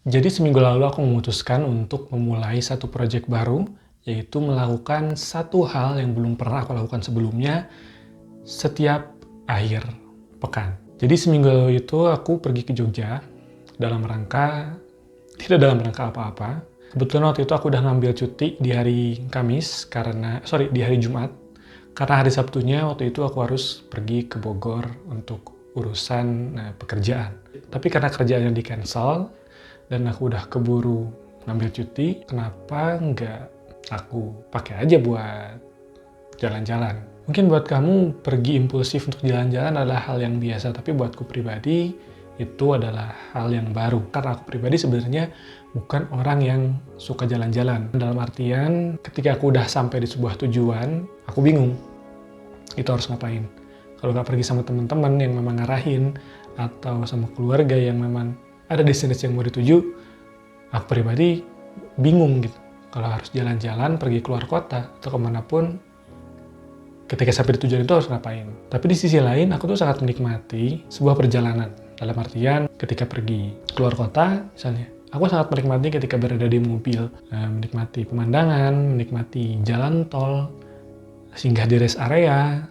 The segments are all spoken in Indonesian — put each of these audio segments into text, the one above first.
Jadi seminggu lalu aku memutuskan untuk memulai satu proyek baru, yaitu melakukan satu hal yang belum pernah aku lakukan sebelumnya setiap akhir pekan. Jadi seminggu lalu itu aku pergi ke Jogja tidak dalam rangka apa-apa. Kebetulan waktu itu aku udah ngambil cuti di hari di hari Jumat. Karena hari Sabtunya waktu itu aku harus pergi ke Bogor untuk urusan pekerjaan. Tapi karena kerjaannya di-cancel, dan aku udah keburu ngambil cuti, kenapa nggak aku pakai aja buat jalan-jalan. Mungkin buat kamu pergi impulsif untuk jalan-jalan adalah hal yang biasa, tapi buatku pribadi itu adalah hal yang baru. Karena aku pribadi sebenarnya bukan orang yang suka jalan-jalan. Dalam artian, ketika aku udah sampai di sebuah tujuan, aku bingung itu harus ngapain. Kalau nggak pergi sama teman-teman yang memang ngarahin, atau sama keluarga yang memang ada destinasi yang mau dituju, aku pribadi bingung gitu. Kalau harus jalan-jalan, pergi keluar kota, atau kemanapun, ketika sampai di tujuan itu harus ngapain. Tapi di sisi lain, aku tuh sangat menikmati sebuah perjalanan. Dalam artian, ketika pergi keluar kota, misalnya, aku sangat menikmati ketika berada di mobil, menikmati pemandangan, menikmati jalan tol, singgah di rest area,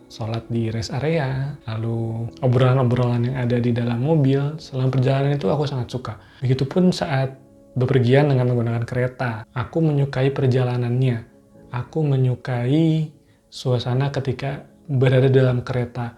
sholat di rest area, lalu obrolan-obrolan yang ada di dalam mobil selama perjalanan itu aku sangat suka. Begitupun saat bepergian dengan menggunakan kereta, aku menyukai perjalanannya, aku menyukai suasana ketika berada dalam kereta,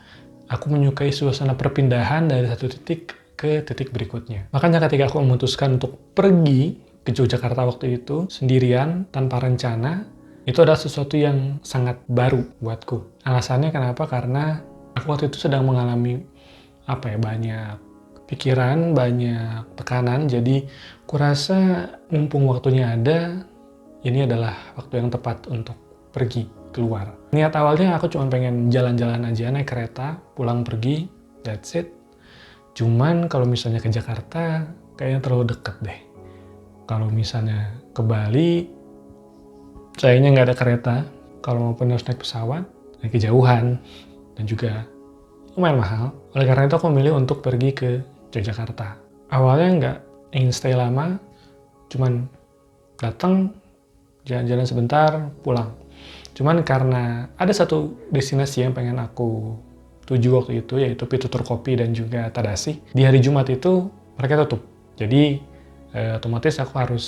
aku menyukai suasana perpindahan dari satu titik ke titik berikutnya. Makanya ketika aku memutuskan untuk pergi ke Yogyakarta waktu itu sendirian tanpa rencana, itu adalah sesuatu yang sangat baru buatku. Alasannya kenapa? Karena aku waktu itu sedang mengalami banyak pikiran, banyak tekanan. Jadi kurasa mumpung waktunya ada, ini adalah waktu yang tepat untuk pergi keluar. Niat awalnya aku cuma pengen jalan-jalan aja, naik kereta, pulang pergi, that's it. Cuman kalau misalnya ke Jakarta, kayaknya terlalu deket deh. Kalau misalnya ke Bali, sayangnya nggak ada kereta. Kalau maupun harus naik pesawat, naik kejauhan, dan juga lumayan mahal. Oleh karena itu aku memilih untuk pergi ke Yogyakarta. Awalnya nggak ingin stay lama, cuman datang, jalan-jalan sebentar, pulang. Cuman karena ada satu destinasi yang pengen aku tuju waktu itu, yaitu Pitutur Kopi dan juga Tadasi. Di hari Jumat itu mereka tutup. Jadi otomatis aku harus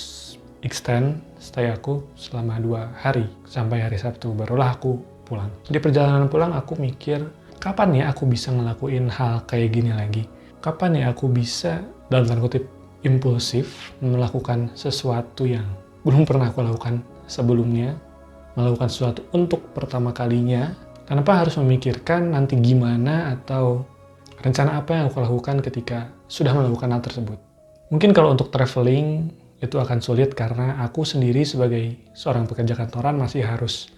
extend stay aku selama 2 hari sampai hari Sabtu, barulah aku pulang. Di perjalanan pulang aku mikir, kapan ya aku bisa ngelakuin hal kayak gini lagi? Kapan ya aku bisa, dalam tanda kutip, impulsif melakukan sesuatu yang belum pernah aku lakukan sebelumnya, melakukan sesuatu untuk pertama kalinya, tanpa harus memikirkan nanti gimana atau rencana apa yang aku lakukan ketika sudah melakukan hal tersebut. Mungkin kalau untuk traveling, itu akan sulit karena aku sendiri sebagai seorang pekerja kantoran masih harus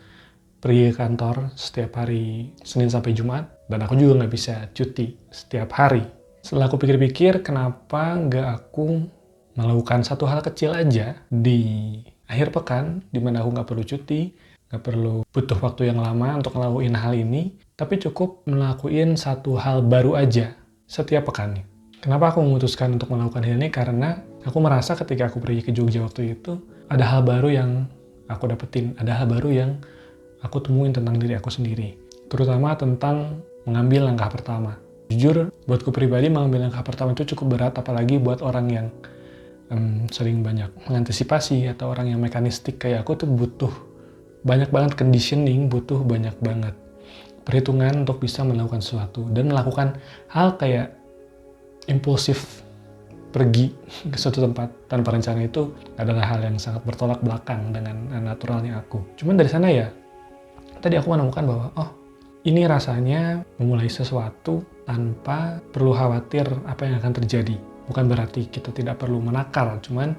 pergi ke kantor setiap hari Senin sampai Jumat, dan aku juga nggak bisa cuti setiap hari. Setelah aku pikir-pikir, kenapa nggak aku melakukan satu hal kecil aja di akhir pekan, di mana aku nggak perlu cuti, nggak perlu butuh waktu yang lama untuk ngelakuin hal ini, tapi cukup melakukan satu hal baru aja setiap pekannya. Kenapa aku memutuskan untuk melakukan hal ini? Karena aku merasa ketika aku pergi ke Jogja waktu itu, ada hal baru yang aku dapetin, ada hal baru yang aku temuin tentang diri aku sendiri. Terutama tentang mengambil langkah pertama. Jujur, buatku pribadi mengambil langkah pertama itu cukup berat, apalagi buat orang yang sering banyak mengantisipasi atau orang yang mekanistik kayak aku tuh butuh banyak banget conditioning, butuh banyak banget perhitungan untuk bisa melakukan sesuatu. Dan melakukan hal kayak impulsif pergi ke suatu tempat tanpa rencana itu adalah hal yang sangat bertolak belakang dengan naturalnya aku. Cuman dari sana ya, tadi aku menemukan bahwa ini rasanya memulai sesuatu tanpa perlu khawatir apa yang akan terjadi. Bukan berarti kita tidak perlu menakar, cuman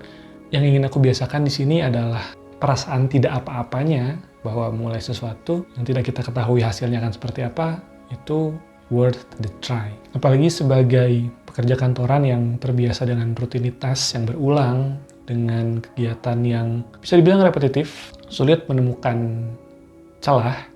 yang ingin aku biasakan di sini adalah perasaan tidak apa-apanya, bahwa mulai sesuatu yang tidak kita ketahui hasilnya akan seperti apa, itu worth the try. Apalagi sebagai pekerja kantoran yang terbiasa dengan rutinitas yang berulang, dengan kegiatan yang bisa dibilang repetitif, sulit menemukan celah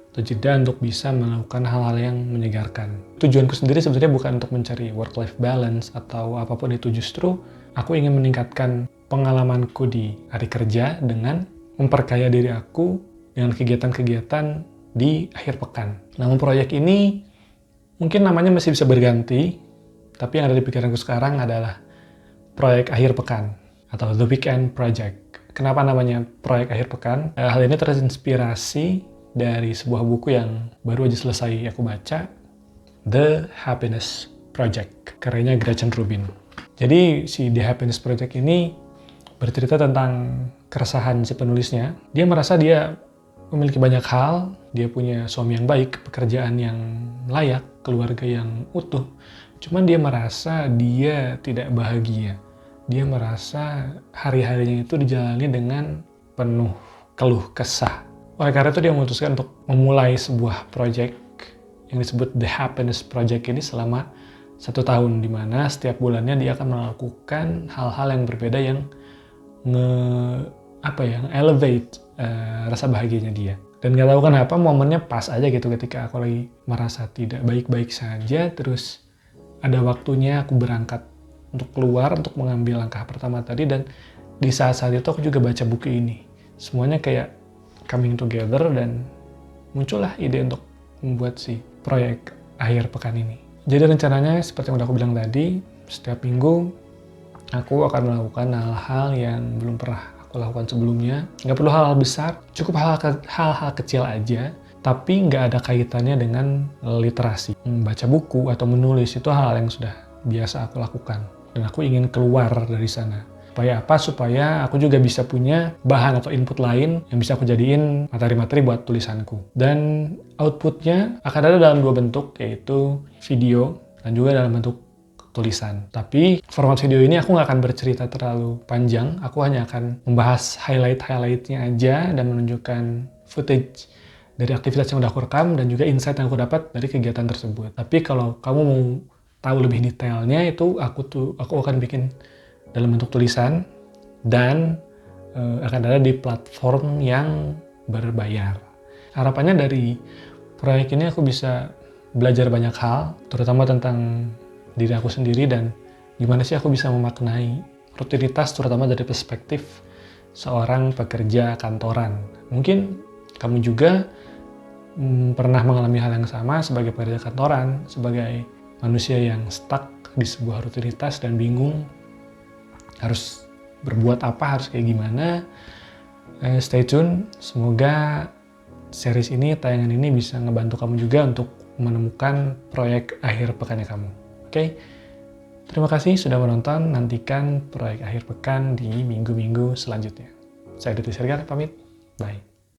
atau jeda untuk bisa melakukan hal-hal yang menyegarkan. Tujuanku sendiri sebenarnya bukan untuk mencari work-life balance atau apapun itu, justru Aku ingin meningkatkan pengalamanku di hari kerja dengan memperkaya diri aku dengan kegiatan-kegiatan di akhir pekan. Namun proyek ini mungkin namanya masih bisa berganti, tapi yang ada di pikiranku sekarang adalah proyek akhir pekan atau The Weekend Project. Kenapa namanya proyek akhir pekan? Hal ini terinspirasi dari sebuah buku yang baru aja selesai aku baca, The Happiness Project, karyanya Gretchen Rubin. Jadi si The Happiness Project ini bercerita tentang keresahan si penulisnya. Dia merasa dia memiliki banyak hal, dia punya suami yang baik, pekerjaan yang layak, keluarga yang utuh. Cuman dia merasa dia tidak bahagia. Dia merasa hari-harinya itu dijalani dengan penuh keluh kesah. Oleh karena itu dia memutuskan untuk memulai sebuah project yang disebut The Happiness Project ini selama 1 tahun, di mana setiap bulannya dia akan melakukan hal-hal yang berbeda yang elevate rasa bahagianya dia. Dan gak tahu kenapa momennya pas aja gitu ketika aku lagi merasa tidak baik-baik saja, terus ada waktunya aku berangkat untuk keluar untuk mengambil langkah pertama tadi, dan di saat-saat itu aku juga baca buku ini. Semuanya kayak coming together dan muncullah ide untuk membuat si proyek akhir pekan ini. Jadi rencananya seperti yang udah aku bilang tadi, setiap minggu aku akan melakukan hal-hal yang belum pernah aku lakukan sebelumnya. Nggak perlu hal-hal besar, cukup hal-hal kecil aja, tapi nggak ada kaitannya dengan literasi. Membaca buku atau menulis itu hal-hal yang sudah biasa aku lakukan. Dan aku ingin keluar dari sana. Supaya apa? Supaya aku juga bisa punya bahan atau input lain yang bisa aku jadiin materi-materi buat tulisanku. Dan outputnya akan ada dalam 2 bentuk, yaitu video dan juga dalam bentuk tulisan. Tapi format video ini aku nggak akan bercerita terlalu panjang. Aku hanya akan membahas highlight-highlightnya aja dan menunjukkan footage dari aktivitas yang udah aku rekam dan juga insight yang aku dapat dari kegiatan tersebut. Tapi kalau kamu mau tahu lebih detailnya, itu aku akan bikin dalam bentuk tulisan dan akan ada di platform yang berbayar. Harapannya dari proyek ini aku bisa belajar banyak hal, terutama tentang diri aku sendiri dan gimana sih aku bisa memaknai rutinitas, terutama dari perspektif seorang pekerja kantoran. Mungkin kamu juga pernah mengalami hal yang sama sebagai pekerja kantoran, sebagai manusia yang stuck di sebuah rutinitas dan bingung harus berbuat apa, harus kayak gimana. Stay tune, semoga series ini, tayangan ini bisa ngebantu kamu juga untuk menemukan proyek akhir pekannya kamu. Oke? Terima kasih sudah menonton, nantikan proyek akhir pekan di minggu-minggu selanjutnya. Saya Diti Sergar, pamit. Bye.